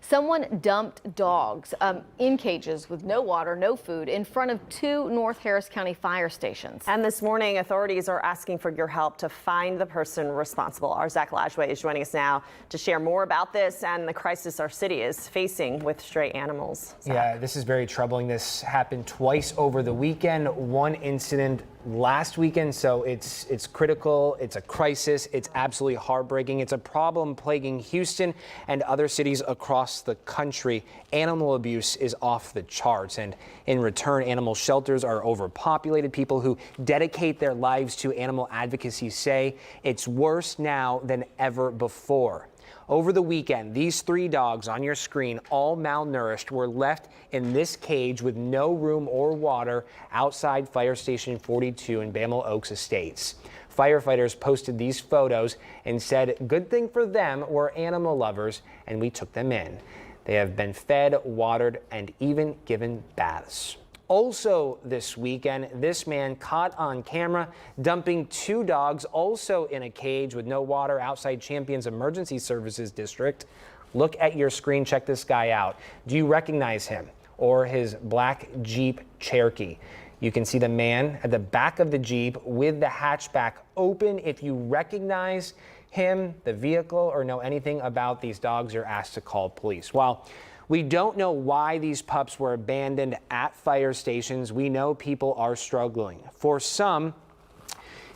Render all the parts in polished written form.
Someone dumped dogs in cages with no water, no food in front of 2 North Harris County fire stations. And this morning, authorities are asking for your help to find the person responsible. Our Zach Lashway is joining us now to share more about this and the crisis our city is facing with stray animals. Zach. Yeah, this is very troubling. This happened twice over the weekend. One incident last weekend, so it's critical. It's a crisis. It's absolutely heartbreaking. It's a problem plaguing Houston and other cities across the country. Animal abuse is off the charts, and in return, animal shelters are overpopulated. People who dedicate their lives to animal advocacy say it's worse now than ever before. Over the weekend, these 3 dogs on your screen, all malnourished, were left in this cage with no room or water outside Fire Station 42 in Bamel Oaks Estates. Firefighters posted these photos and said, "Good thing for them, we're animal lovers, and we took them in." They have been fed, watered, and even given baths. Also this weekend, this man caught on camera dumping 2 dogs also in a cage with no water outside Champion's Emergency Services District. Look at your screen. Check this guy out. Do you recognize him or his black Jeep Cherokee? You can see the man at the back of the Jeep with the hatchback open. If you recognize him, the vehicle, or know anything about these dogs, you're asked to call police. While we don't know why these pups were abandoned at fire stations, we know people are struggling. For some,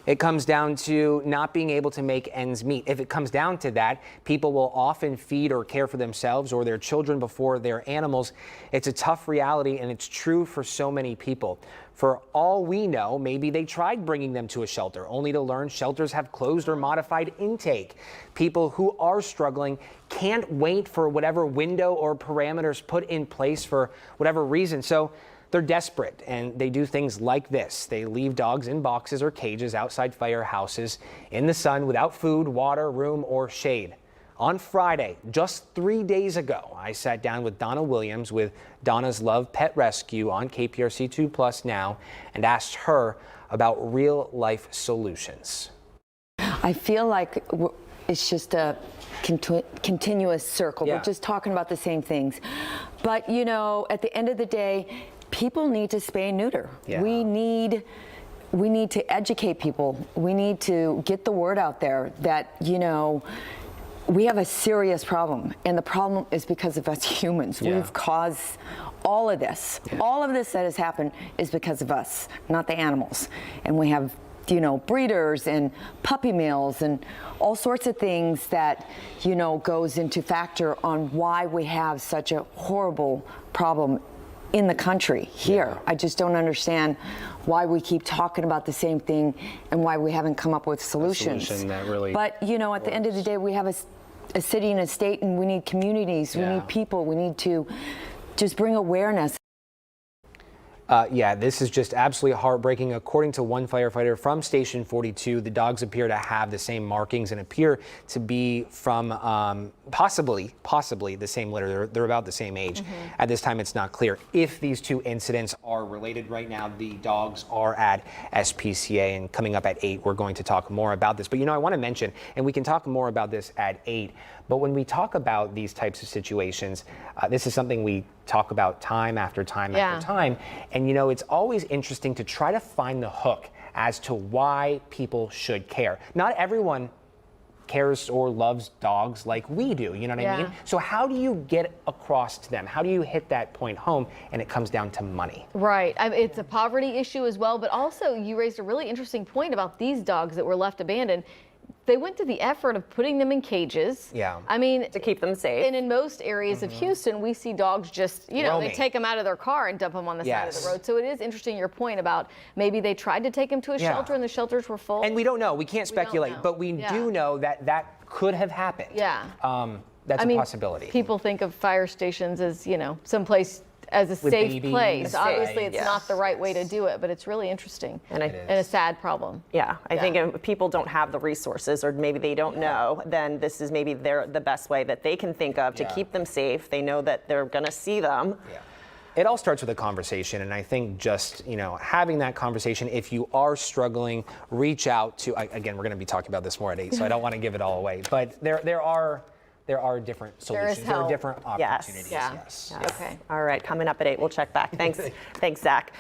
it comes down to not being able to make ends meet. If it comes down to that, people will often feed or care for themselves or their children before their animals. It's a tough reality, and it's true for so many people. For all we know, maybe they tried bringing them to a shelter, only to learn shelters have closed or modified intake. People who are struggling can't wait for whatever window or parameters put in place for whatever reason. So they're desperate, and they do things like this. They leave dogs in boxes or cages outside firehouses in the sun without food, water, room, or shade. On Friday, just 3 days ago, I sat down with Donna Williams with Donna's Love Pet Rescue on KPRC 2 Plus now and asked her about real life solutions. I feel like it's just a continuous circle. Yeah. We're just talking about the same things. But, you know, at the end of the day, people need to spay and neuter. Yeah. We need to educate people. We need to get the word out there that, you know, we have a serious problem, and the problem is because of us humans. Yeah. We've caused all of this. Yeah. All of this that has happened is because of us, not the animals. And we have, you know, breeders and puppy mills and all sorts of things that, you know, goes into factor on why we have such a horrible problem in the country here. Yeah. I just don't understand why we keep talking about the same thing and why we haven't come up with solutions. A solution that really but, you know, at the end of the day, we have a city and a state, and we need communities. Yeah. We need people. We need to just bring awareness. Yeah, this is just absolutely heartbreaking. According to one firefighter from Station 42, the dogs appear to have the same markings and appear to be from possibly the same litter. They're about the same age. At this time, it's not clear if these 2 incidents are related. Right now, the dogs are at SPCA, and coming up at 8, we're going to talk more about this. But, you know, I want to mention, and we can talk more about this at 8, but when we talk about these types of situations, this is something we talk about time after time after time. And, you know, it's always interesting to try to find the hook as to why people should care. Not everyone cares or loves dogs like we do, you know what I mean? So how do you get across to them? How do you hit that point home? And it comes down to money. Right. It's a poverty issue as well, but also you raised a really interesting point about these dogs that were left abandoned. They went to the effort of putting them in cages. Yeah. I mean, to keep them safe. And in most areas of Houston, we see dogs just, you know, roaming. They take them out of their car and dump them on the side of the road. So it is interesting your point about maybe they tried to take them to a shelter and the shelters were full. And we don't know. We can't speculate, but we do know that that could have happened. Yeah. That's a possibility. People think of fire stations as, you know, someplace as a safe place. Obviously, it's not the right way to do it, but it's really interesting and a sad problem. Yeah, I think if people don't have the resources, or maybe they don't know, then this is maybe the best way that they can think of to keep them safe. They know that they're going to see them. Yeah. It all starts with a conversation, and I think just, you know, having that conversation, if you are struggling, reach out to, again, we're going to be talking about this more at 8, so I don't want to give it all away, but there are there are different is solutions. There are help. different Yes. opportunities. Yeah. Yes. Okay. All right, coming up at 8, we'll check back. Thanks, Zach.